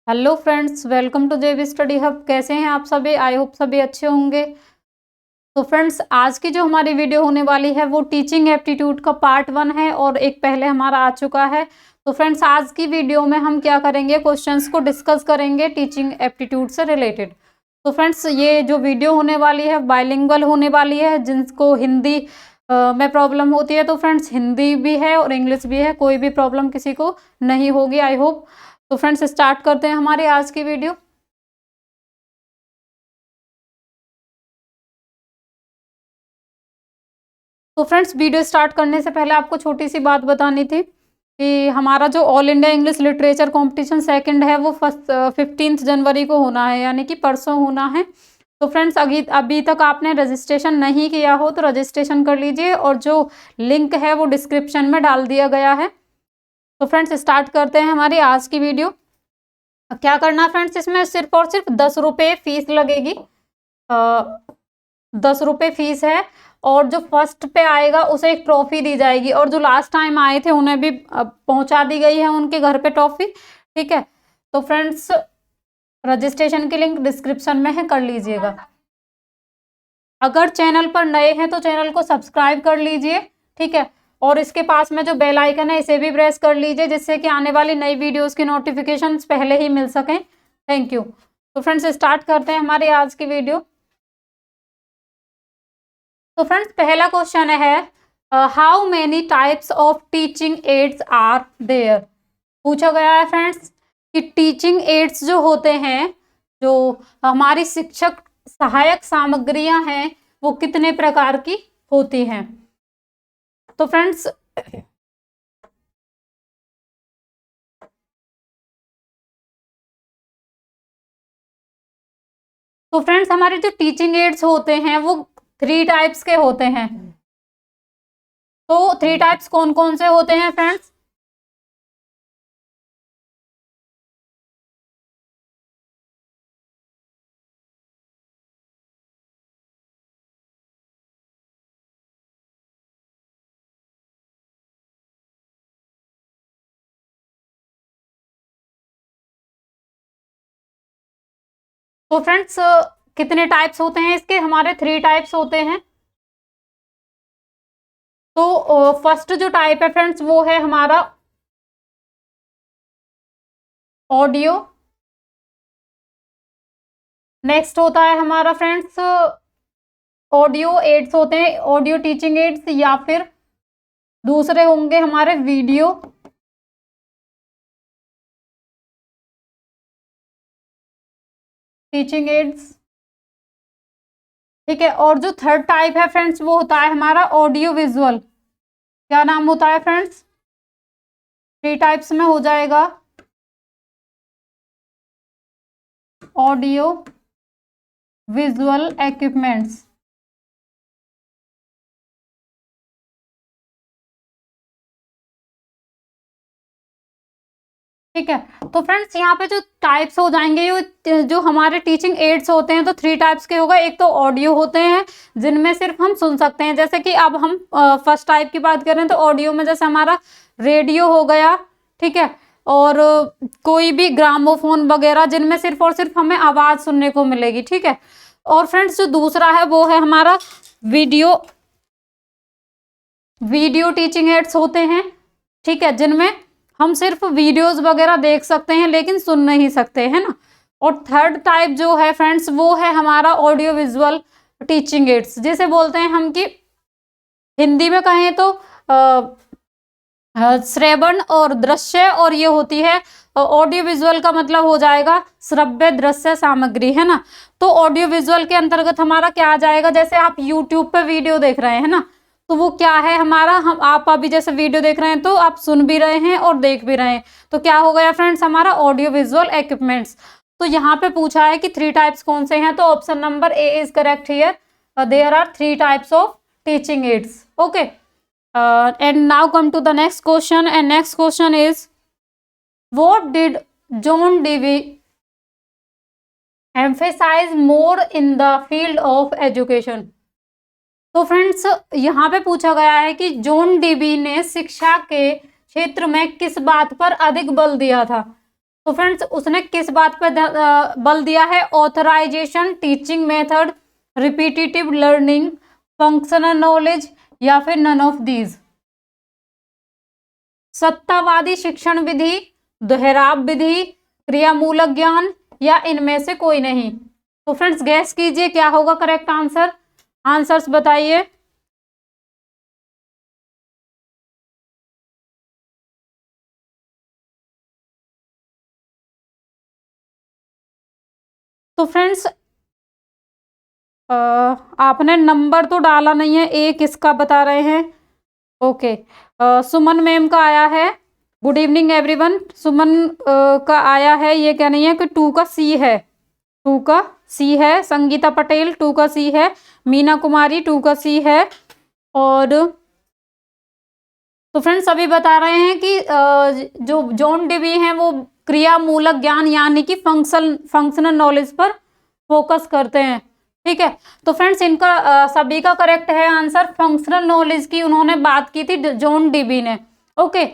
Hello friends, welcome to JB study hub. कैसे हैं आप सभी? आई होप सभी अच्छे होंगे। तो फ्रेंड्स, आज की जो हमारी वीडियो होने वाली है वो टीचिंग एप्टीट्यूड का पार्ट 1 है और एक पहले हमारा आ चुका है। तो फ्रेंड्स, आज की वीडियो में हम क्या करेंगे, क्वेश्चंस को डिस्कस करेंगे टीचिंग एप्टीट्यूड से रिलेटेड। तो फ्रेंड्स, ये जो वीडियो होने वाली है बाइलिंगुअल होने वाली है। जिनको हिंदी में प्रॉब्लम होती है तो फ्रेंड्स हिंदी भी है और इंग्लिश भी है, कोई भी प्रॉब्लम किसी को नहीं होगी, आई होप। तो फ्रेंड्स, स्टार्ट करते हैं हमारी आज की वीडियो। तो फ्रेंड्स, वीडियो स्टार्ट करने से पहले आपको छोटी सी बात बतानी थी कि हमारा जो all India English literature competition second है वो 15 जनवरी को होना है, यानी कि परसों होना है। तो फ्रेंड्स, अभी तक आपने रजिस्ट्रेशन नहीं किया हो तो रजिस्ट्रेशन कर लीजिए और जो लिंक है वो डिस्क्रिप्शन में डाल दिया गया है। तो फ्रेंड्स, स्टार्ट करते हैं हमारी आज की वीडियो। क्या करना फ्रेंड्स, इसमें सिर्फ और सिर्फ 10 रुपये फीस लगेगी। 10 रुपये फीस है और जो फर्स्ट पे आएगा उसे एक ट्रॉफी दी जाएगी और जो लास्ट टाइम आए थे उन्हें भी पहुंचा दी गई है उनके घर पे ट्रॉफी। ठीक है, तो फ्रेंड्स रजिस्ट्रेशन की लिंक डिस्क्रिप्शन में है, कर लीजिएगा। अगर चैनल पर नए हैं तो चैनल को सब्सक्राइब कर लीजिए। ठीक है, और इसके पास में जो बेल आइकन है इसे भी प्रेस कर लीजिए, जिससे कि आने वाली नई वीडियोस की नोटिफिकेशंस पहले ही मिल सकें। Thank you. तो फ्रेंड्स, स्टार्ट करते हैं हमारी आज की वीडियो। तो फ्रेंड्स, पहला क्वेश्चन है how many types of teaching aids are there. पूछा गया है फ्रेंड्स कि टीचिंग एड्स जो होते हैं, जो हमारी शिक्षक सहायक सामग्रियां हैं, वो कितने प्रकार की होती हैं। तो फ्रेंड्स, हमारे जो टीचिंग एड्स होते हैं वो 3 टाइप्स के होते हैं। तो 3 टाइप्स कौन कौन से होते हैं फ्रेंड्स? तो फ्रेंड्स, कितने टाइप्स होते हैं इसके? हमारे 3 टाइप्स होते हैं। तो फर्स्ट जो टाइप है फ्रेंड्स वो है हमारा ऑडियो। नेक्स्ट होता है हमारा फ्रेंड्स ऑडियो एड्स होते हैं, ऑडियो टीचिंग एड्स, या फिर दूसरे होंगे हमारे वीडियो टीचिंग एड्स। ठीक है, और जो थर्ड टाइप है फ्रेंड्स वो होता है हमारा ऑडियो विजुअल। क्या नाम होता है फ्रेंड्स? 3 टाइप्स में हो जाएगा, ऑडियो विजुअल इक्विपमेंट्स। ठीक है, तो फ्रेंड्स यहाँ पे जो टाइप्स हो जाएंगे, ये जो हमारे टीचिंग एड्स होते हैं तो 3 टाइप्स के होगा। एक तो ऑडियो होते हैं जिनमें सिर्फ हम सुन सकते हैं, जैसे कि अब हम फर्स्ट टाइप की बात करें तो ऑडियो में जैसे हमारा रेडियो हो गया। ठीक है, और कोई भी ग्रामोफोन वगैरह, जिनमें सिर्फ और सिर्फ हमें आवाज सुनने को मिलेगी। ठीक है, और फ्रेंड्स जो दूसरा है वो है हमारा वीडियो टीचिंग एड्स होते हैं। ठीक है, जिनमें हम सिर्फ वीडियोस वगैरह देख सकते हैं लेकिन सुन नहीं सकते, है ना। और थर्ड टाइप जो है फ्रेंड्स वो है हमारा ऑडियो विजुअल टीचिंग एड्स, जिसे बोलते हैं हम कि हिंदी में कहें तो श्रवण और दृश्य, और ये होती है ऑडियो विजुअल का मतलब हो जाएगा श्रव्य दृश्य सामग्री, है ना। तो ऑडियो विजुअल के अंतर्गत हमारा क्या आ जाएगा, जैसे आप यूट्यूब पे वीडियो देख रहे हैं ना, तो वो क्या है हमारा, हम आप अभी जैसे वीडियो देख रहे हैं तो आप सुन भी रहे हैं और देख भी रहे हैं, तो क्या हो गया फ्रेंड्स हमारा ऑडियो विजुअल इक्विपमेंट्स। तो यहाँ पे पूछा है कि 3 टाइप्स कौन से हैं, तो option number A is correct here. There are 3 types of teaching aids. Okay, and now come to the next question, and next question is what did John Dewey emphasize more in the field of education। तो friends यहाँ पे पूछा गया है कि John Dewey ने शिक्षा के क्षेत्र में किस बात पर अधिक बल दिया था। तो फ्रेंड्स उसने किस बात पर बल दिया है? Authorization, teaching method, repetitive learning, functional knowledge, या फिर नन ऑफ दीज। सत्तावादी शिक्षण विधि, दोहराव विधि, क्रियामूलक ज्ञान, या इनमें से कोई नहीं। तो फ्रेंड्स गैस कीजिए क्या होगा करेक्ट आंसर, आंसर्स बताइए। तो फ्रेंड्स आपने नंबर तो डाला नहीं है, एक इसका बता रहे हैं। ओके, सुमन मैम का आया है। Good evening everyone. सुमन का आया है, ये क्या नहीं है कि 2 का सी है, 2 का सी है। संगीता पटेल 2 का सी है। मीना कुमारी 2 का सी है। और तो फ्रेंड्स अभी बता रहे हैं कि जो जॉन डिवी हैं वो क्रियामूलक ज्ञान यानी कि फंक्शनल नॉलेज पर फोकस करते हैं। ठीक है, तो फ्रेंड्स इनका सभी का करेक्ट है आंसर। फंक्शनल नॉलेज की उन्होंने बात की थी जॉन डिवी ने। Okay,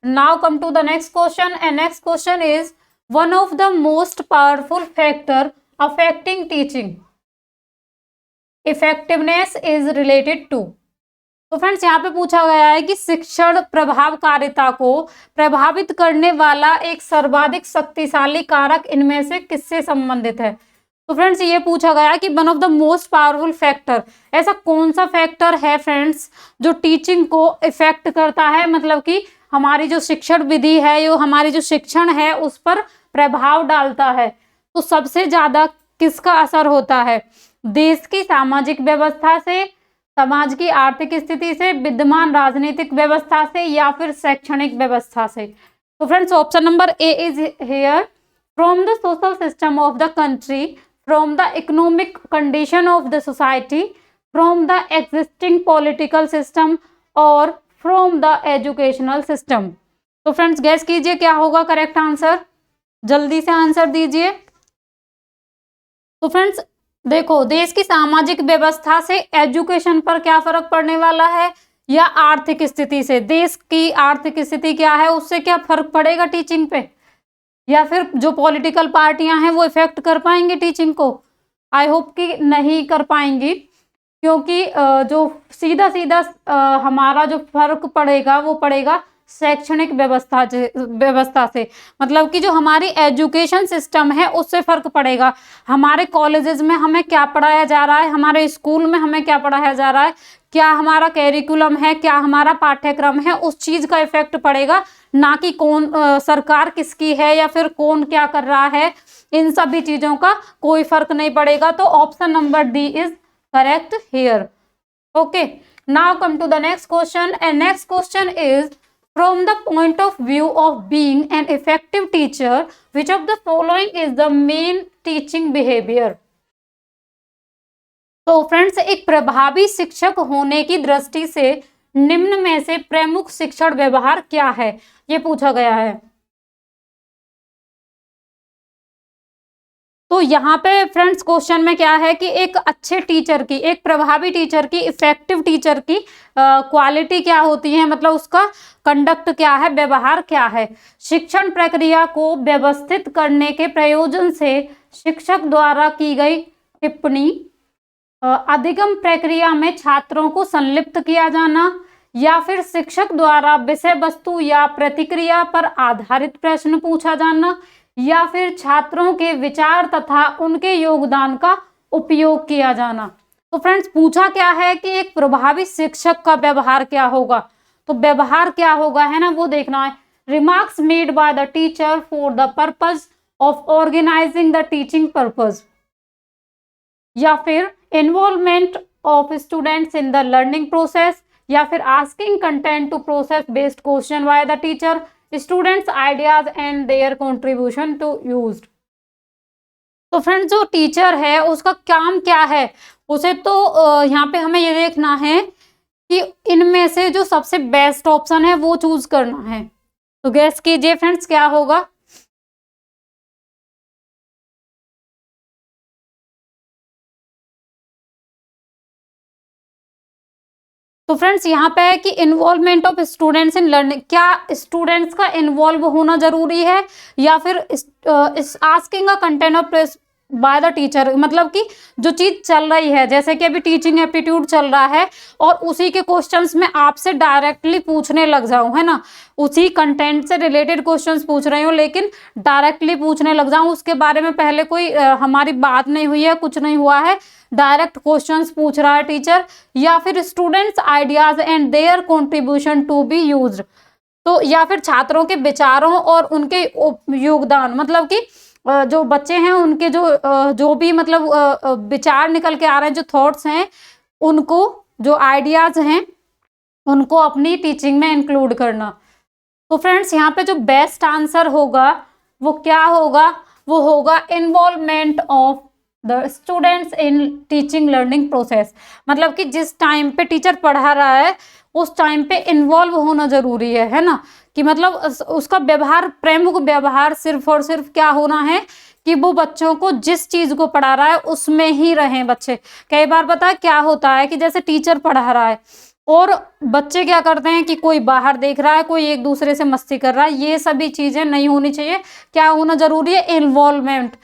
now come to the next question and next question is one of the most powerful factor affecting teaching effectiveness is related to. तो फ्रेंड्स यहाँ पे पूछा गया है कि शिक्षण प्रभावकारिता को प्रभावित करने वाला एक सर्वाधिक शक्तिशाली कारक इनमें से किससे संबंधित है। तो फ्रेंड्स ये पूछा गया कि one of the most powerful factor, ऐसा कौन सा फैक्टर है फ्रेंड्स जो टीचिंग को इफेक्ट करता है, मतलब कि हमारी जो शिक्षण विधि है, जो हमारी जो शिक्षण है उस पर प्रभाव डालता है। तो सबसे ज्यादा किसका असर होता है? देश की सामाजिक व्यवस्था से, समाज की आर्थिक स्थिति से, विद्यमान राजनीतिक व्यवस्था से, या फिर शैक्षणिक व्यवस्था से। तो friends option number A is here, from the social system of the country, from the economic condition of the society, from the existing political system, और फ्रॉम द एजुकेशनल सिस्टम। तो फ्रेंड्स गैस कीजिए क्या होगा correct answer, जल्दी से answer दीजिए। तो friends देखो, देश की सामाजिक व्यवस्था से एजुकेशन पर क्या फर्क पड़ने वाला है, या आर्थिक स्थिति से, देश की आर्थिक स्थिति क्या है उससे क्या फर्क पड़ेगा टीचिंग पे, या फिर जो पॉलिटिकल पार्टियां हैं वो इफेक्ट कर पाएंगे टीचिंग को? आई होप कि नहीं कर पाएंगी, क्योंकि जो सीधा सीधा हमारा जो फर्क पड़ेगा वो पड़ेगा शैक्षणिक व्यवस्था से, मतलब कि जो हमारी एजुकेशन सिस्टम है उससे फर्क पड़ेगा। हमारे कॉलेजेस में हमें क्या पढ़ाया जा रहा है, हमारे स्कूल में हमें क्या पढ़ाया जा रहा है, क्या हमारा कैरिकुलम है, क्या हमारा पाठ्यक्रम है, उस चीज का इफेक्ट पड़ेगा, ना कि कौन सरकार किसकी है या फिर कौन क्या कर रहा है। इन सभी चीजों का कोई फर्क नहीं पड़ेगा। तो option number D is correct here. Okay, now come to the next question and next question is from the point of view of being an effective teacher, which of the following is the main teaching behavior? तो friends एक प्रभावी शिक्षक होने की दृष्टि से निम्न में से प्रमुख शिक्षण व्यवहार क्या है, ये पूछा गया है। तो यहाँ पे फ्रेंड्स क्वेश्चन में क्या है कि एक अच्छे टीचर की, एक प्रभावी टीचर की, इफेक्टिव टीचर की क्वालिटी क्या होती है, मतलब उसका कंडक्ट क्या है, व्यवहार क्या है। शिक्षण प्रक्रिया को व्यवस्थित करने के प्रयोजन से शिक्षक द्वारा की गई टिप्पणी, अधिगम प्रक्रिया में छात्रों को संलिप्त किया जाना, या फिर शिक्षक द्वारा विषय वस्तु या प्रतिक्रिया पर आधारित प्रश्न पूछा जाना, या फिर छात्रों के विचार तथा उनके योगदान का उपयोग किया जाना। तो फ्रेंड्स पूछा क्या है कि एक प्रभावी शिक्षक का व्यवहार क्या होगा, तो व्यवहार क्या होगा है ना, वो देखना है। Remarks made by the teacher for the purpose of organising the teaching purpose, या फिर involvement of students in the learning process, या फिर asking content to process based question by the teacher, students ideas and their contribution to used. तो friends जो teacher है उसका काम क्या है, उसे तो यहाँ पे हमें ये देखना है कि इनमें से जो सबसे बेस्ट ऑप्शन है वो चूज करना है। तो गैस कीजिए फ्रेंड्स क्या होगा। तो फ्रेंड्स यहाँ पे है कि involvement of students in learning, क्या स्टूडेंट्स का इन्वॉल्व होना जरूरी है या फिर asking a content of bye the teacher, मतलब कि जो चीज चल रही है, जैसे कि अभी टीचिंग एप्टीट्यूड चल रहा है और उसी के क्वेश्चंस में आपसे डायरेक्टली पूछने लग जाऊं, है ना, उसी कंटेंट से रिलेटेड क्वेश्चंस पूछ रही हूँ लेकिन डायरेक्टली पूछने लग जाऊं, उसके बारे में पहले कोई हमारी बात नहीं हुई है, कुछ नहीं हुआ है, डायरेक्ट क्वेश्चंस पूछ रहा है टीचर, या फिर students ideas and their contribution to be used, तो या फिर छात्रों के विचारों और उनके योगदान, मतलब कि जो बच्चे हैं उनके जो भी मतलब विचार निकल के आ रहे हैं, जो थॉट्स हैं, उनको जो आइडियाज हैं उनको अपनी टीचिंग में इंक्लूड करना। तो फ्रेंड्स यहाँ पे जो बेस्ट आंसर होगा वो क्या होगा, वो होगा involvement of the students in teaching learning process, मतलब कि जिस टाइम पे टीचर पढ़ा रहा है उस टाइम पे इन्वॉल्व होना जरूरी है ना, कि मतलब उसका व्यवहार, प्रमुख व्यवहार सिर्फ और सिर्फ क्या होना है कि वो बच्चों को जिस चीज को पढ़ा रहा है उसमें ही रहें बच्चे। कई बार पता है क्या होता है कि जैसे टीचर पढ़ा रहा है और बच्चे क्या करते हैं कि कोई बाहर देख रहा है, कोई एक दूसरे से मस्ती कर रहा है, ये सभी चीजें नहीं होनी चाहिए। क्या होना जरूरी है, इन्वॉल्वमेंट,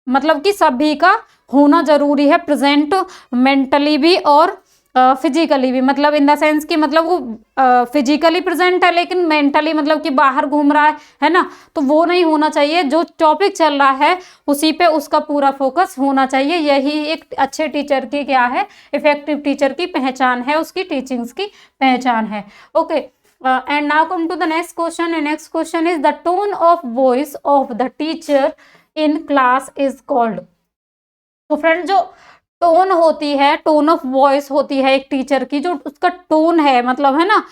मतलब कि सभी का होना जरूरी है, प्रेजेंट मेंटली भी और फिजिकली भी, मतलब इन द सेंस कि मतलब वो फिजिकली प्रेजेंट है लेकिन मेंटली मतलब कि बाहर घूम रहा है ना, तो वो नहीं होना चाहिए। जो टॉपिक चल रहा है उसी पे उसका पूरा फोकस होना चाहिए। यही एक अच्छे टीचर की क्या है, इफेक्टिव टीचर की पहचान है, उसकी टीचिंग्स की पहचान है। Okay, and now come to the next question. Next question is the tone of voice of the teacher in class is called. तो फ्रेंड जो टोन होती है, टोन ऑफ वॉइस होती है एक टीचर की, जो उसका टोन है, मतलब है ना,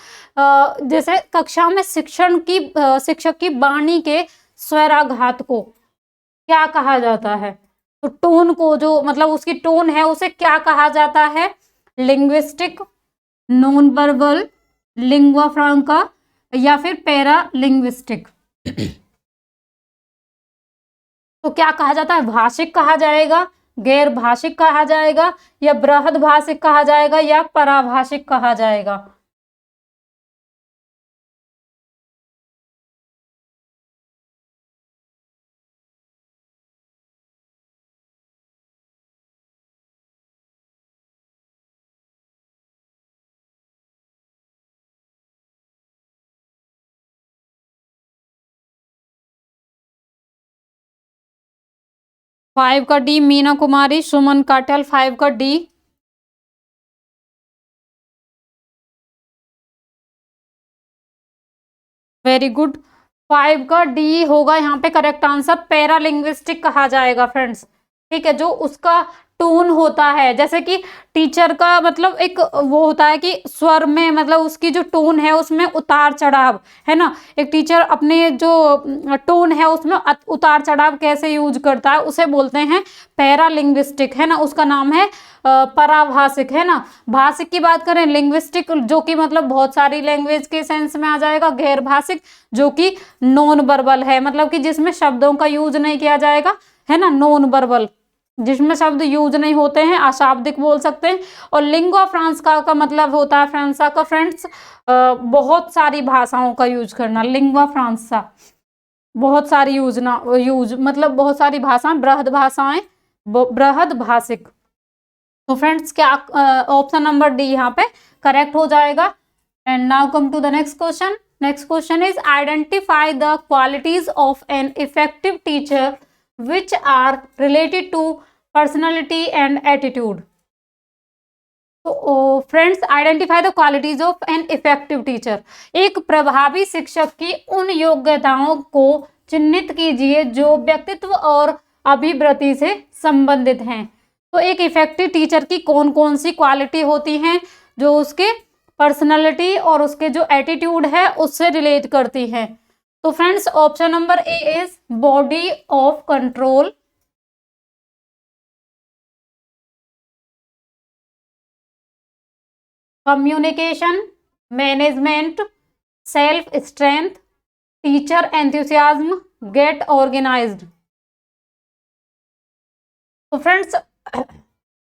जैसे कक्षा में शिक्षक की वाणी के स्वराघात को क्या कहा जाता है, तो टोन को जो मतलब उसकी टोन है उसे क्या कहा जाता है, linguistic, non verbal, lingua Franca या फिर पैरा लिंग्विस्टिक। तो क्या कहा जाता है, भाषिक कहा जाएगा, गैर भाषिक कहा जाएगा, या बृहद भाषिक कहा जाएगा, या पराभाषिक कहा जाएगा। फाइव का डी, मीना कुमारी, सुमन काटल, फाइव का डी। वेरी गुड, फाइव का डी होगा यहाँ पे करेक्ट आंसर। पैरालिंग्विस्टिक कहा जाएगा फ्रेंड्स, ठीक है, जो उसका टोन होता है, जैसे कि टीचर का मतलब एक वो होता है कि स्वर में मतलब उसकी जो टोन है उसमें उतार चढ़ाव, है ना, एक टीचर अपने जो टोन है उसमें उतार चढ़ाव कैसे यूज करता है उसे बोलते हैं पैरालिंग्विस्टिक, है ना, उसका नाम है पराभाषिक, है ना। भाषिक की बात करें, लिंग्विस्टिक जो कि मतलब बहुत सारी लैंग्वेज के सेंस में आ जाएगा, गैर भाषिक जो कि नॉन वर्बल है, मतलब कि जिसमें शब्दों का यूज नहीं किया जाएगा, है ना, नॉन वर्बल जिसमें शब्द यूज नहीं होते हैं, अशाब्दिक बोल सकते हैं। और लिंग्वा फ्रांका का मतलब होता है, फ्रांसा का फ्रेंड्स बहुत सारी भाषाओं का यूज करना, लिंग्वा फ्रांसा बहुत सारी यूज मतलब बहुत सारी भाषाएं, बृहद भाषाएं, बृहद भाषिक। तो फ्रेंड्स क्या ऑप्शन नंबर डी यहाँ पे करेक्ट हो जाएगा। And now come to the next question. Next question is identify the qualities of an effective teacher which are related to personality and attitude। तो friends identify the qualities of an effective teacher, एक प्रभावी शिक्षक की उन योग्यताओं को चिन्हित कीजिए जो व्यक्तित्व और अभिवृत्ति से संबंधित हैं। तो एक इफेक्टिव टीचर की कौन कौन सी क्वालिटी होती हैं जो उसके पर्सनालिटी और उसके जो एटीट्यूड है उससे रिलेट करती हैं। तो friends option number A is body of control, communication, management, self strength, teacher enthusiasm, get organised. तो फ्रेंड्स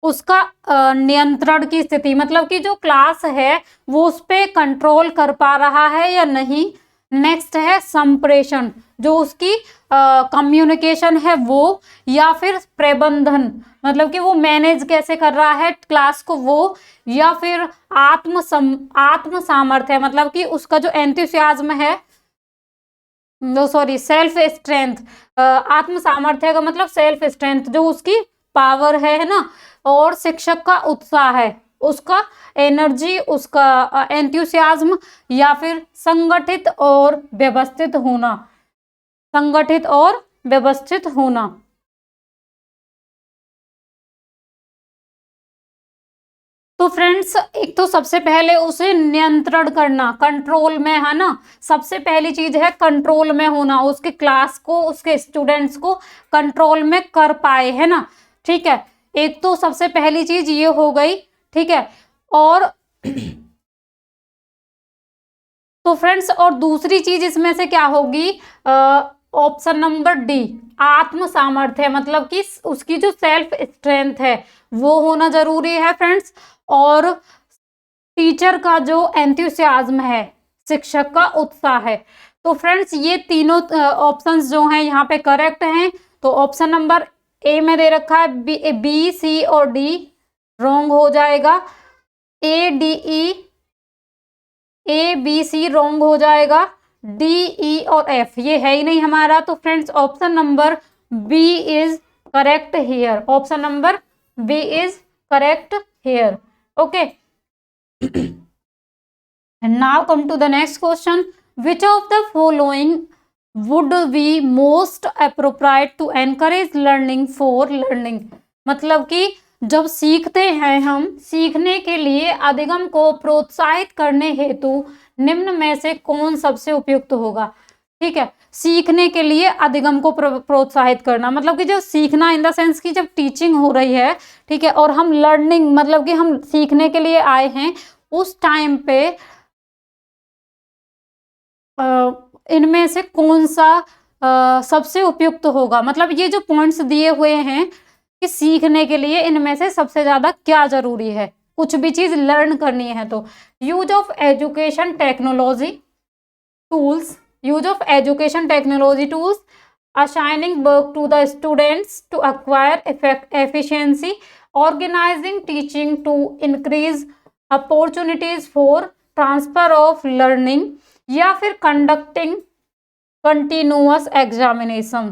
उसका नियंत्रण की स्थिति, मतलब कि जो क्लास है वो उस पे कंट्रोल कर पा रहा है या नहीं। नेक्स्ट है संप्रेषण, जो उसकी कम्युनिकेशन है वो, या फिर प्रबंधन, मतलब कि वो मैनेज कैसे कर रहा है क्लास को वो, या फिर आत्म सामर्थ्य, मतलब कि उसका जो एंथुसियाज्म है, नो सॉरी सेल्फ स्ट्रेंथ, आत्म सामर्थ्य का मतलब सेल्फ स्ट्रेंथ, जो उसकी पावर है ना, और शिक्षक का उत्साह है, उसका एनर्जी, उसका एंथुसियाज्म, या फिर संगठित और व्यवस्थित होना, संगठित और व्यवस्थित होना। तो फ्रेंड्स, एक तो सबसे पहले उसे नियंत्रण करना, कंट्रोल में, है ना, सबसे पहली चीज है कंट्रोल में होना, उसके क्लास को, उसके स्टूडेंट्स को कंट्रोल में कर पाए, है ना। ठीक है, एक तो सबसे पहली चीज ये हो गई। ठीक है, और तो फ्रेंड्स, और दूसरी चीज इसमें से क्या होगी, ऑप्शन नंबर डी, आत्म सामर्थ्य, मतलब कि उसकी जो सेल्फ स्ट्रेंथ है वो होना जरूरी है फ्रेंड्स, और टीचर का जो एंथुसियाज्म है, शिक्षक का उत्साह है। तो फ्रेंड्स, ये तीनों ऑप्शंस जो हैं यहाँ पे करेक्ट हैं। तो ऑप्शन नंबर ए में दे रखा है बी, सी और डी रॉन्ग हो जाएगा, A D E, A B C wrong हो जाएगा, डी ई और एफ ये है ही नहीं हमारा। तो friends, option number B is correct here, option number B is correct here. Okay, now come to the next question, which of the following would be most appropriate to encourage learning for learning, मतलब कि जब सीखते हैं हम, सीखने के लिए अधिगम को प्रोत्साहित करने हेतु निम्न में से कौन सबसे उपयुक्त होगा। ठीक है, सीखने के लिए अधिगम को प्रोत्साहित करना, मतलब कि जो सीखना इन द सेंस की जब टीचिंग हो रही है, ठीक है, और हम लर्निंग, मतलब कि हम सीखने के लिए आए हैं, उस टाइम पे इनमें से कौन सा सबसे उपयुक्त होगा। मतलब ये जो पॉइंट्स दिए हुए हैं कि सीखने के लिए इनमें से सबसे ज्यादा क्या जरूरी है, कुछ भी चीज लर्न करनी है तो use of education technology tools, use of education technology tools, assigning work to the students to acquire efficiency, organizing teaching to increase opportunities for transfer of learning, या फिर कंडक्टिंग कंटिन्यूअस एग्जामिनेशन।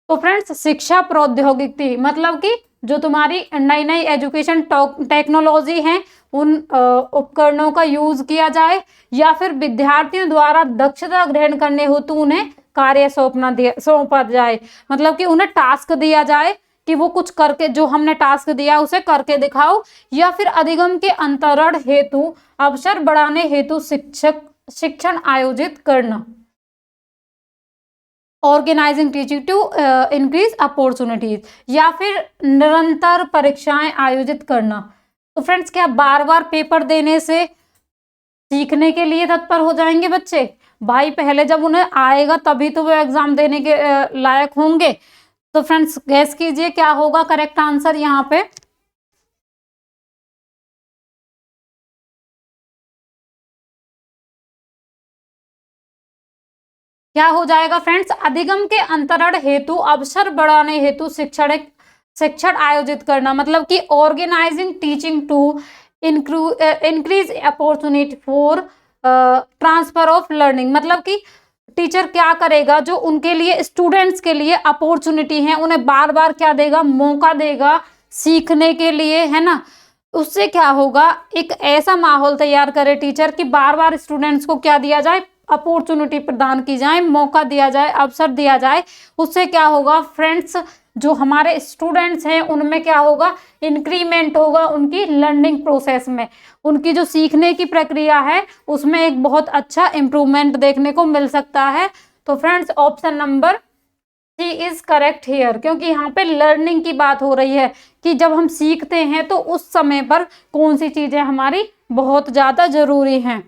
तो friends, शिक्षा प्रौद्योगिकी, मतलब कि जो तुम्हारी नई नई एजुकेशन टेक्नोलॉजी है उन उपकरणों का यूज किया जाए, या फिर विद्यार्थियों द्वारा दक्षता ग्रहण करने हेतु उन्हें कार्य सौंपा जाए, मतलब कि उन्हें टास्क दिया जाए कि वो कुछ करके, जो हमने टास्क दिया उसे करके दिखाओ, या फिर अधिगम के अंतरण हेतु अवसर बढ़ाने हेतु शिक्षण आयोजित करना, organizing teaching to increase opportunities, या फिर निरंतर परीक्षाएं आयोजित करना। तो फ्रेंड्स, क्या बार बार पेपर देने से सीखने के लिए तत्पर हो जाएंगे बच्चे? भाई, पहले जब उन्हें आएगा तभी तो वो एग्जाम देने के लायक होंगे। तो फ्रेंड्स, गैस कीजिए क्या होगा करेक्ट आंसर यहाँ पे। क्या हो जाएगा फ्रेंड्स? अधिगम के अंतरण हेतु अवसर बढ़ाने हेतु शिक्षण आयोजित करना, मतलब कि organizing teaching to increase opportunity for transfer of learning, मतलब कि टीचर क्या करेगा, जो उनके लिए स्टूडेंट्स के लिए अपॉर्चुनिटी है उन्हें बार बार क्या देगा, मौका देगा सीखने के लिए, है ना। उससे क्या होगा, एक ऐसा माहौल तैयार करे टीचर कि बार बार स्टूडेंट्स को क्या दिया जाए, अपॉर्चुनिटी प्रदान की जाए, मौका दिया जाए, अवसर दिया जाए। उससे क्या होगा फ्रेंड्स, जो हमारे स्टूडेंट्स हैं उनमें क्या होगा, इंक्रीमेंट होगा उनकी लर्निंग प्रोसेस में, उनकी जो सीखने की प्रक्रिया है उसमें एक बहुत अच्छा इम्प्रूवमेंट देखने को मिल सकता है। तो friends, option number C is correct here, क्योंकि यहाँ पे लर्निंग की बात हो रही है कि जब हम सीखते हैं तो उस समय पर कौन सी चीजें हमारी बहुत ज्यादा जरूरी हैं।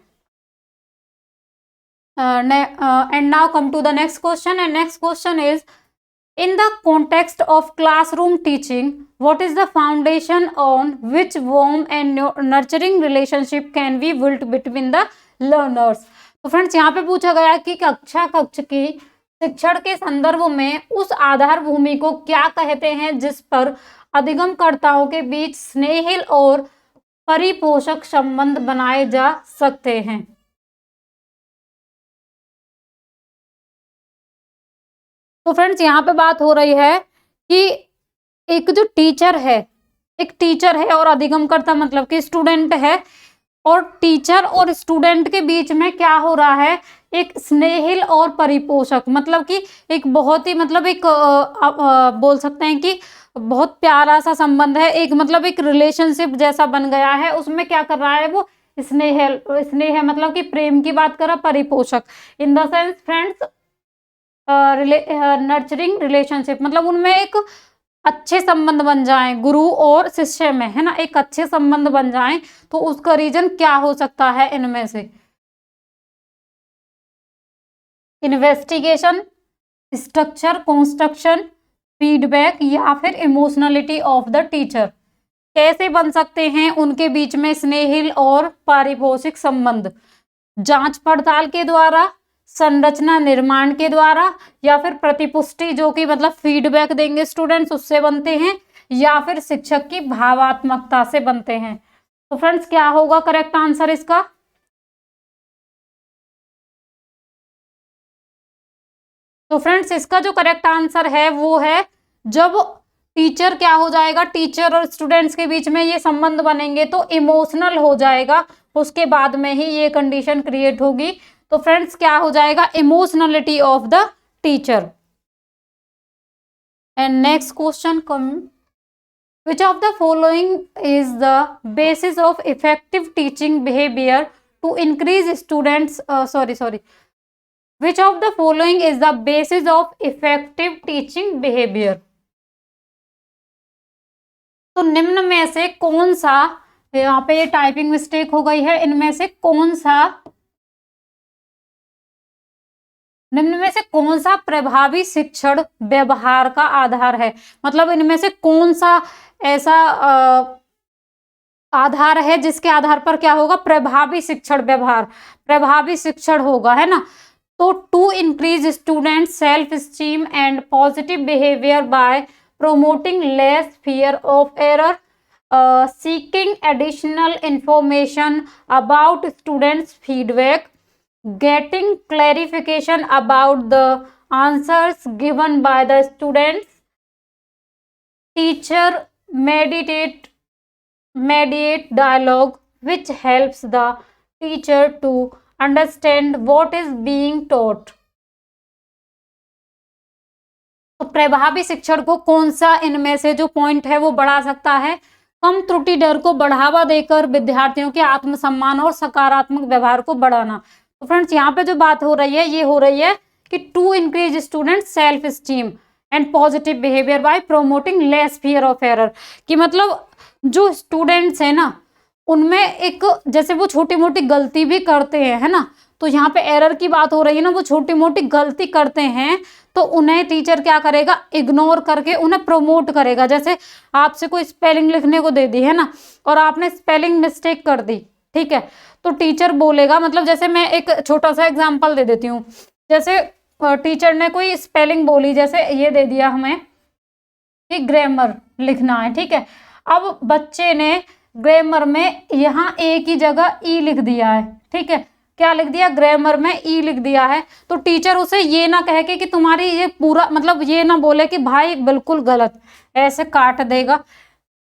and now come to the next question, and next question is In the context of classroom teaching, what is the foundation on which warm and nurturing relationship can be built between the learners? तो friends यहाँ पे पूछा गया कि कक्ष की शिक्षण के संदर्भ में उस आधार भूमि को क्या कहते हैं जिस पर अधिगमकर्ताओं के बीच स्नेहिल और परिपोषक संबंध बनाए जा सकते हैं। तो फ्रेंड्स यहाँ पे बात हो रही है कि एक जो टीचर है और अधिगमकर्ता मतलब कि स्टूडेंट है, और टीचर और स्टूडेंट के बीच में क्या हो रहा है, एक स्नेहिल और परिपोषक मतलब कि एक बहुत ही मतलब एक बोल सकते हैं कि बहुत प्यारा सा संबंध है, एक मतलब एक रिलेशनशिप जैसा बन गया है। उसमें क्या कर रहा है वो स्नेह मतलब कि प्रेम की बात कर रहा, परिपोषक in the sense friends nurturing relationship मतलब उनमें एक अच्छे संबंध बन जाएं, गुरु और शिष्य में, है ना, एक अच्छे संबंध बन जाएं। तो उसका रीजन क्या हो सकता है इनमें से? इन्वेस्टिगेशन, स्ट्रक्चर, कंस्ट्रक्शन, फीडबैक या फिर इमोशनलिटी ऑफ द टीचर। कैसे बन सकते हैं उनके बीच में स्नेहिल और पारिपोषिक संबंध? जांच पड़ताल के द्वारा, संरचना निर्माण के द्वारा, या फिर प्रतिपुष्टि जो कि मतलब फीडबैक देंगे स्टूडेंट्स उससे बनते हैं, या फिर शिक्षक की भावात्मकता से बनते हैं। तो फ्रेंड्स क्या होगा करेक्ट आंसर इसका? तो फ्रेंड्स इसका जो करेक्ट आंसर है वो है जब टीचर क्या हो जाएगा, टीचर और स्टूडेंट्स के बीच में ये संबंध बनेंगे तो इमोशनल हो जाएगा, उसके बाद में ही ये कंडीशन क्रिएट होगी। तो फ्रेंड्स क्या हो जाएगा, emotionality of the teacher. And next question come, which of the following is the basis of effective teaching behavior to increase students which of the following is the basis of effective teaching behavior? तो निम्न में से कौन सा, यहाँ पे ये typing mistake हो गई है, इनमें से कौन सा, निम्न में से कौन सा प्रभावी शिक्षण व्यवहार का आधार है? मतलब इनमें से कौन सा ऐसा आधार है जिसके आधार पर क्या होगा, प्रभावी शिक्षण व्यवहार, प्रभावी शिक्षण होगा, है ना। तो to increase student self esteem and positive behaviour by promoting less fear of error, seeking additional information about students feedback, getting clarification about the answers given by the students, teacher mediate dialogue which helps the teacher to understand what is being taught। तो प्रभावी शिक्षण को कौन सा इनमें से जो point है वो बढ़ा सकता है? कम त्रुटि डर को बढ़ावा देकर विद्यार्थियों के आत्मसम्मान और सकारात्मक व्यवहार को बढ़ाना। तो फ्रेंड्स यहाँ पे जो बात हो रही है ये हो रही है कि to increase student self esteem and positive behaviour by promoting less fear of error, कि मतलब जो स्टूडेंट्स है ना उनमें एक, जैसे वो छोटी मोटी गलती भी करते हैं, है ना, तो यहाँ पे एरर की बात हो रही है ना, वो छोटी मोटी गलती करते हैं तो उन्हें टीचर क्या करेगा, इग्नोर करके उन्हें प्रमोट करेगा। जैसे आपसे कोई स्पेलिंग लिखने को दे दी है ना और आपने स्पेलिंग मिस्टेक कर दी, ठीक है, तो टीचर बोलेगा, मतलब जैसे मैं एक छोटा सा एग्जांपल दे देती हूँ, जैसे टीचर ने कोई स्पेलिंग बोली, जैसे ये दे दिया हमें कि ग्रामर लिखना है, ठीक है, अब बच्चे ने ग्रामर में यहाँ ए की जगह ई लिख दिया है, ठीक है, क्या लिख दिया, ग्रामर में ई लिख दिया है। तो टीचर उसे ये ना कहे कि तुम्हारी ये पूरा, मतलब ये ना बोले कि भाई बिल्कुल गलत, ऐसे काट देगा,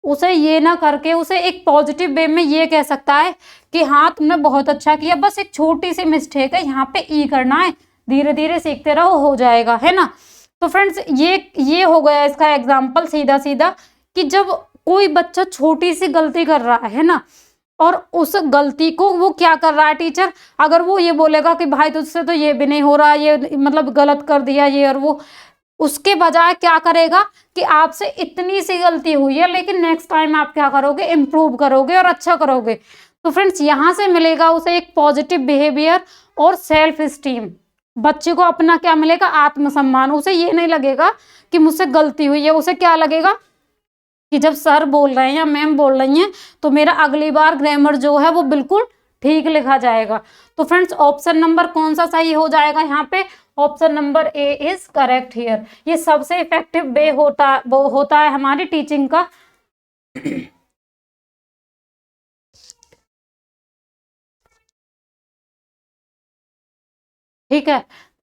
उसे ये ना करके उसे एक पॉजिटिव वे में ये कह सकता है कि हाँ तुमने बहुत अच्छा किया, बस एक छोटी सी मिस्टेक है, यहाँ पे ई करना है, धीरे धीरे सीखते रहो, हो जाएगा, है ना। तो फ्रेंड्स ये हो गया इसका एग्जाम्पल सीधा सीधा, कि जब कोई बच्चा छोटी सी गलती कर रहा है ना, और उस गलती को वो क्या कर रहा है टीचर, अगर वो ये बोलेगा कि भाई तुझसे तो ये भी नहीं हो रहा, ये मतलब गलत कर दिया ये और वो, उसके बजाय क्या करेगा कि आपसे इतनी सी गलती हुई है लेकिन नेक्स्ट टाइम आप क्या करोगे, इम्प्रूव करोगे और अच्छा करोगे। तो फ्रेंड्स यहाँ से मिलेगा उसे एक पॉजिटिव बिहेवियर और सेल्फ स्टीम, बच्चे को अपना क्या मिलेगा, आत्मसम्मान। उसे ये नहीं लगेगा कि मुझसे गलती हुई है, उसे क्या लगेगा कि जब सर बोल रहे हैं या मैम बोल रही हैं तो मेरा अगली बार ग्रामर जो है वो बिल्कुल ठीक लिखा जाएगा। तो फ्रेंड्स ऑप्शन नंबर कौन सा सही हो जाएगा यहाँ पे, option number A is correct here. ये सबसे इफेक्टिव वे होता है हमारी टीचिंग का। ठीक है,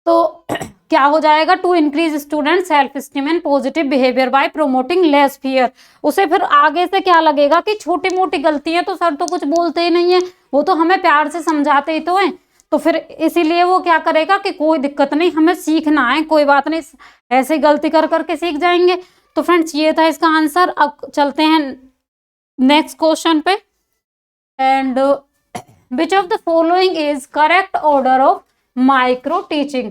तो क्या हो जाएगा, to increase student self esteem and positive behaviour by promoting less fear. उसे फिर आगे से क्या लगेगा कि छोटी मोटी गलतियां तो सर तो कुछ बोलते ही नहीं है, वो तो हमें प्यार से समझाते ही तो हैं, तो फिर इसीलिए वो क्या करेगा कि कोई दिक्कत नहीं, हमें सीखना है, कोई बात नहीं, ऐसे गलती कर करके सीख जाएंगे। तो फ्रेंड्स ये था इसका आंसर। अब चलते हैं नेक्स्ट क्वेश्चन पे। And which of the following is correct order of micro teaching.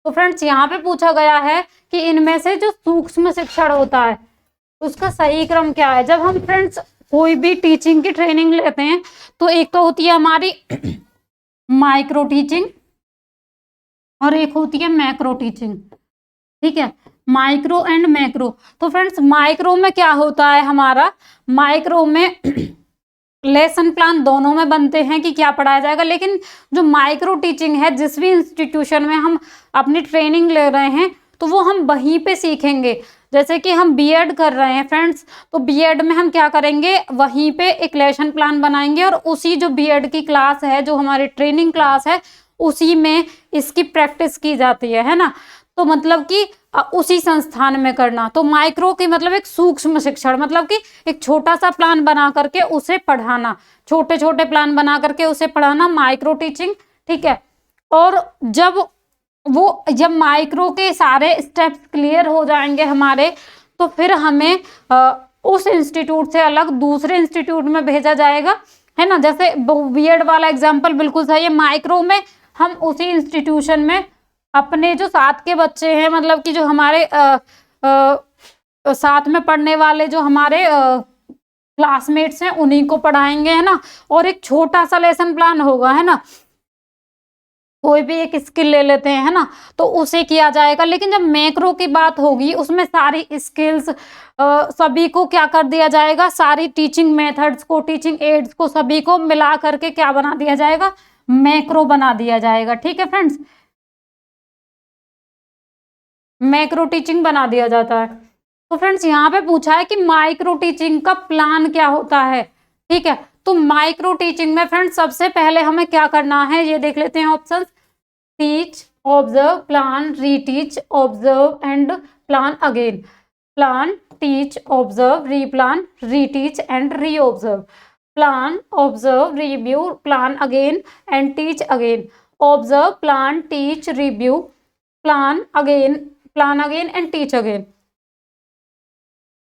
तो फ्रेंड्स यहाँ पे पूछा गया है कि इनमें से जो सूक्ष्म शिक्षण होता है उसका सही क्रम क्या है। जब हम फ्रेंड्स कोई भी टीचिंग की ट्रेनिंग लेते हैं तो एक तो होती है हमारी माइक्रो टीचिंग और एक होती है मैक्रो टीचिंग। ठीक है, माइक्रो एंड मैक्रो। तो फ्रेंड्स माइक्रो में क्या होता है हमारा, माइक्रो में लेसन प्लान दोनों में बनते हैं कि क्या पढ़ाया जाएगा, लेकिन जो माइक्रो टीचिंग है जिस भी इंस्टीट्यूशन में हम अपनी ट्रेनिंग ले रहे हैं तो वो हम वहीं पे सीखेंगे। जैसे कि हम बीएड कर रहे हैं फ्रेंड्स, तो बीएड में हम क्या करेंगे, वहीं पे एक लेसन प्लान बनाएंगे और उसी जो बीएड की क्लास है, जो हमारी ट्रेनिंग क्लास है, उसी में इसकी प्रैक्टिस की जाती है ना। तो मतलब कि उसी संस्थान में करना। तो माइक्रो की मतलब एक सूक्ष्म शिक्षण, मतलब कि एक छोटा सा प्लान बना करके उसे पढ़ाना, छोटे छोटे प्लान बना करके उसे पढ़ाना, माइक्रो टीचिंग। ठीक है, और जब माइक्रो के सारे स्टेप्स क्लियर हो जाएंगे हमारे, तो फिर हमें उस इंस्टीट्यूट से अलग दूसरे इंस्टीट्यूट में भेजा जाएगा, है ना। जैसे बीएड वाला एग्जाम्पल बिल्कुल सही है। माइक्रो में हम उसी इंस्टीट्यूशन में अपने जो साथ के बच्चे हैं, मतलब कि जो हमारे साथ में पढ़ने वाले जो हमारे क्लासमेट्स हैं उन्हीं को पढ़ाएंगे, है ना। और एक छोटा सा लेसन प्लान होगा, है ना, कोई भी एक स्किल ले लेते हैं, है ना, तो उसे किया जाएगा। लेकिन जब मैक्रो की बात होगी उसमें सारी स्किल्स सभी को क्या कर दिया जाएगा, सारी टीचिंग मेथड्स को, टीचिंग एड्स को, सभी को मिला करके क्या बना दिया जाएगा, मैक्रो बना दिया जाएगा। ठीक है फ्रेंड्स, मैक्रो टीचिंग बना दिया जाता है। तो फ्रेंड्स यहाँ पे पूछा है कि माइक्रो टीचिंग का प्लान क्या होता है। ठीक है, तो माइक्रो टीचिंग में फ्रेंड्स सबसे पहले हमें क्या करना है, ये देख लेते हैं option. Teach, observe, plan, reteach, observe and plan again. Plan, teach, observe, replan, reteach and reobserve. Plan, observe, review, plan again and teach again. Observe, plan, teach, review, plan again and teach again.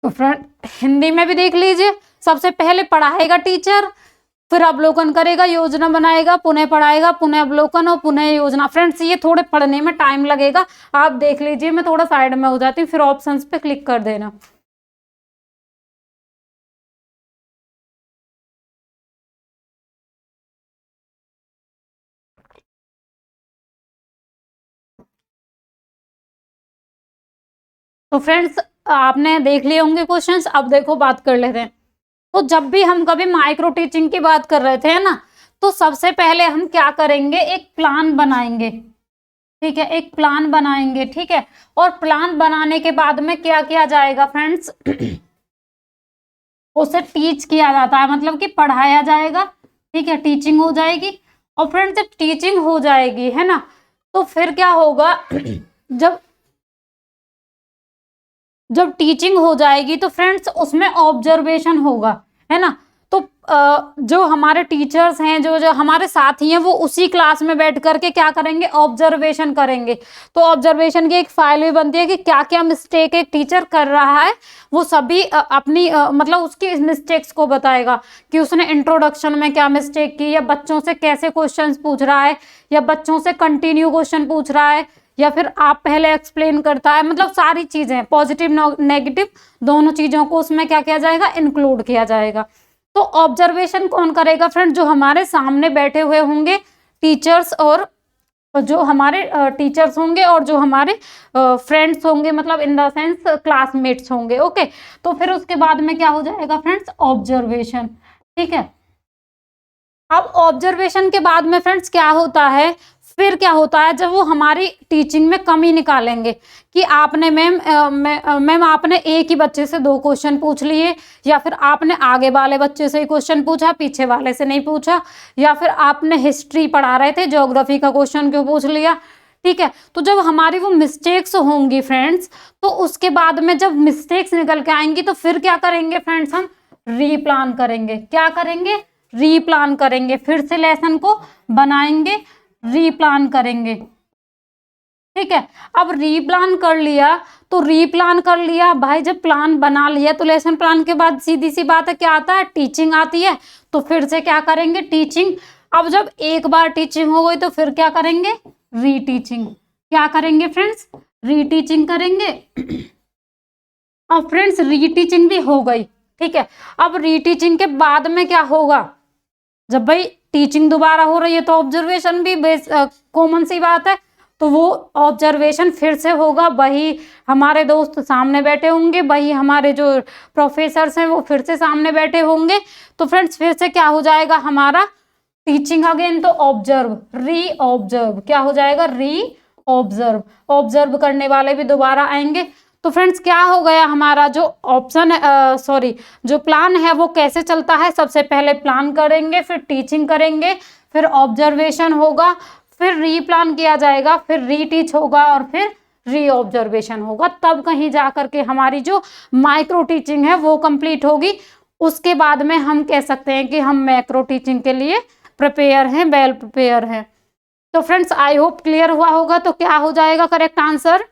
तो friend Hindi में भी देख लीजिए, सबसे पहले पढ़ाएगा teacher, फिर अवलोकन करेगा, योजना बनाएगा, पुनः पढ़ाएगा, पुनः अवलोकन और पुनः योजना। फ्रेंड्स ये थोड़े पढ़ने में टाइम लगेगा, आप देख लीजिए, मैं थोड़ा साइड में हो जाती हूँ, फिर ऑप्शंस पे क्लिक कर देना। तो फ्रेंड्स आपने देख लिए होंगे क्वेश्चंस, अब देखो बात कर लेते हैं। तो जब भी हम कभी माइक्रो टीचिंग की बात कर रहे थे ना, तो सबसे पहले हम क्या करेंगे, एक प्लान बनाएंगे। ठीक है, एक प्लान बनाएंगे। ठीक है, और प्लान बनाने के बाद में क्या किया जाएगा फ्रेंड्स, उसे टीच किया जाता है, मतलब कि पढ़ाया जाएगा। ठीक है, टीचिंग हो जाएगी। और फ्रेंड्स जब टीचिंग हो जाएगी, है ना, तो फिर क्या होगा, जब टीचिंग हो जाएगी तो फ्रेंड्स उसमें ऑब्जर्वेशन होगा, है ना। तो जो हमारे टीचर्स हैं, जो हमारे साथी हैं, वो उसी क्लास में बैठ करके क्या करेंगे, ऑब्जर्वेशन करेंगे। तो ऑब्जर्वेशन की एक फाइल भी बनती है कि क्या क्या मिस्टेक एक टीचर कर रहा है, वो सभी अपनी मतलब उसकी मिस्टेक्स को बताएगा कि उसने इंट्रोडक्शन में क्या मिस्टेक की, या बच्चों से कैसे क्वेश्चन पूछ रहा है, या बच्चों से कंटिन्यू क्वेश्चन पूछ रहा है, या फिर आप पहले एक्सप्लेन करता है। मतलब सारी चीजें पॉजिटिव नेगेटिव दोनों चीजों को उसमें क्या किया जाएगा, इंक्लूड किया जाएगा। तो ऑब्जर्वेशन कौन करेगा फ्रेंड, जो हमारे सामने बैठे हुए होंगे टीचर्स और तो जो हमारे टीचर्स होंगे और जो हमारे फ्रेंड्स होंगे, मतलब इन द सेंस क्लासमेट्स होंगे। ओके, तो फिर उसके बाद में क्या हो जाएगा फ्रेंड्स, ऑब्जर्वेशन। ठीक है, अब ऑब्जर्वेशन के बाद में फ्रेंड्स क्या होता है, फिर क्या होता है, जब वो हमारी टीचिंग में कमी निकालेंगे कि आपने मैम आपने एक ही बच्चे से 2 क्वेश्चन पूछ लिए, या फिर आपने आगे वाले बच्चे से ही क्वेश्चन पूछा, पीछे वाले से नहीं पूछा, या फिर आपने हिस्ट्री पढ़ा रहे थे, ज्योग्राफी का क्वेश्चन क्यों पूछ लिया। ठीक है, तो जब हमारी वो मिस्टेक्स होंगी फ्रेंड्स, तो उसके बाद में जब मिस्टेक्स निकल के आएंगी तो फिर क्या करेंगे फ्रेंड्स, हम रीप्लान करेंगे। क्या करेंगे, रीप्लान करेंगे, फिर से लेसन को बनाएंगे, रीप्लान करेंगे। ठीक है, अब रीप्लान कर लिया तो रीप्लान कर लिया भाई, जब प्लान बना लिया तो लेसन प्लान के बाद सीधी सी बात है क्या आता है, टीचिंग आती है। तो फिर से क्या करेंगे, टीचिंग। अब जब एक बार टीचिंग हो गई तो फिर क्या करेंगे, रीटीचिंग। क्या करेंगे फ्रेंड्स, रीटीचिंग करेंगे। अब फ्रेंड्स रीटीचिंग भी हो गई। ठीक है, अब रीटीचिंग के बाद में क्या होगा, जब भाई टीचिंग दोबारा हो रही है तो ऑब्जर्वेशन भी कॉमन सी बात है, तो वो ऑब्जर्वेशन फिर से होगा, वही हमारे दोस्त सामने बैठे होंगे, वही हमारे जो प्रोफेसर्स हैं वो फिर से सामने बैठे होंगे। तो फ्रेंड्स फिर से क्या हो जाएगा हमारा, टीचिंग अगेन, तो ऑब्जर्व, री ऑब्जर्व, क्या हो जाएगा, री ऑब्जर्व। ऑब्जर्व करने वाले भी दोबारा आएंगे। तो फ्रेंड्स क्या हो गया, हमारा जो ऑप्शन है, जो प्लान है वो कैसे चलता है, सबसे पहले प्लान करेंगे, फिर टीचिंग करेंगे, फिर ऑब्जर्वेशन होगा, फिर रीप्लान किया जाएगा, फिर रीटीच होगा और फिर री ऑब्जर्वेशन होगा। तब कहीं जा करके हमारी जो माइक्रो टीचिंग है वो कंप्लीट होगी। उसके बाद में हम कह सकते हैं कि हम मैक्रो टीचिंग के लिए प्रिपेयर हैं, वेल प्रिपेयर हैं। तो फ्रेंड्स आई होप क्लियर हुआ होगा। तो क्या हो जाएगा करेक्ट आंसर,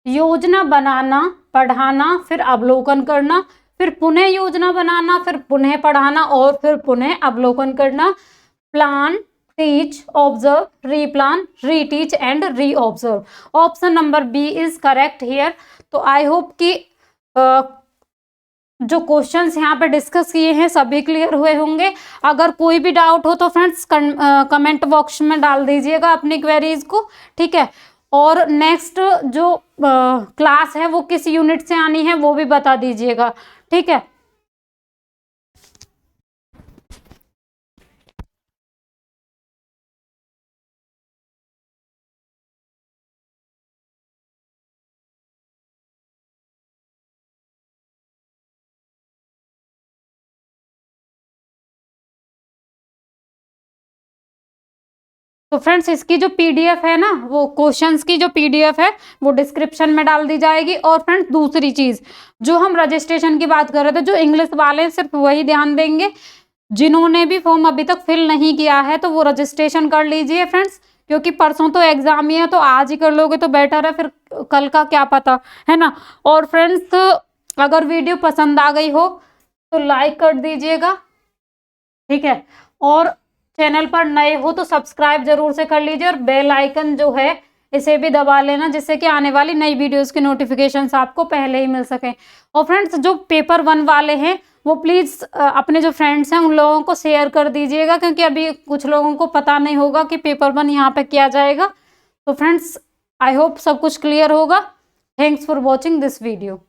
योजना बनाना, पढ़ाना, फिर अवलोकन करना, फिर पुनः योजना बनाना, फिर पुनः पढ़ाना और फिर पुनः अवलोकन करना। Plan, teach, observe, replan, reteach and reobserve. Option number B is correct here. तो आई होप कि जो क्वेश्चंस यहाँ पे डिस्कस किए हैं सभी क्लियर हुए होंगे। अगर कोई भी डाउट हो तो फ्रेंड्स कमेंट बॉक्स में डाल दीजिएगा अपनी क्वेरीज को। ठीक है, और नेक्स्ट जो क्लास है वो किस यूनिट से आनी है वो भी बता दीजिएगा। ठीक है, तो फ्रेंड्स इसकी जो पीडीएफ है ना, वो क्वेश्चंस की जो पीडीएफ है वो डिस्क्रिप्शन में डाल दी जाएगी। और फ्रेंड्स दूसरी चीज, जो हम रजिस्ट्रेशन की बात कर रहे थे, जो इंग्लिश वाले हैं सिर्फ वही ध्यान देंगे, जिन्होंने भी फॉर्म अभी तक फिल नहीं किया है तो वो रजिस्ट्रेशन कर लीजिए फ्रेंड्स, क्योंकि परसों तो एग्जाम ही है, तो आज ही कर लोगे तो बेटर है, फिर कल का क्या पता, है ना। और फ्रेंड्स अगर वीडियो पसंद आ गई हो तो लाइक कर दीजिएगा। ठीक है, और चैनल पर नए हो तो सब्सक्राइब जरूर से कर लीजिए, और बेल आइकन जो है इसे भी दबा लेना, जिससे कि आने वाली नई वीडियोस की नोटिफिकेशंस आपको पहले ही मिल सके। और फ्रेंड्स जो पेपर 1 वाले हैं वो प्लीज़ अपने जो फ्रेंड्स हैं उन लोगों को शेयर कर दीजिएगा, क्योंकि अभी कुछ लोगों को पता नहीं होगा कि पेपर 1 यहाँ पे किया जाएगा। तो फ्रेंड्स आई होप सब कुछ क्लियर होगा। Thanks for watching this video.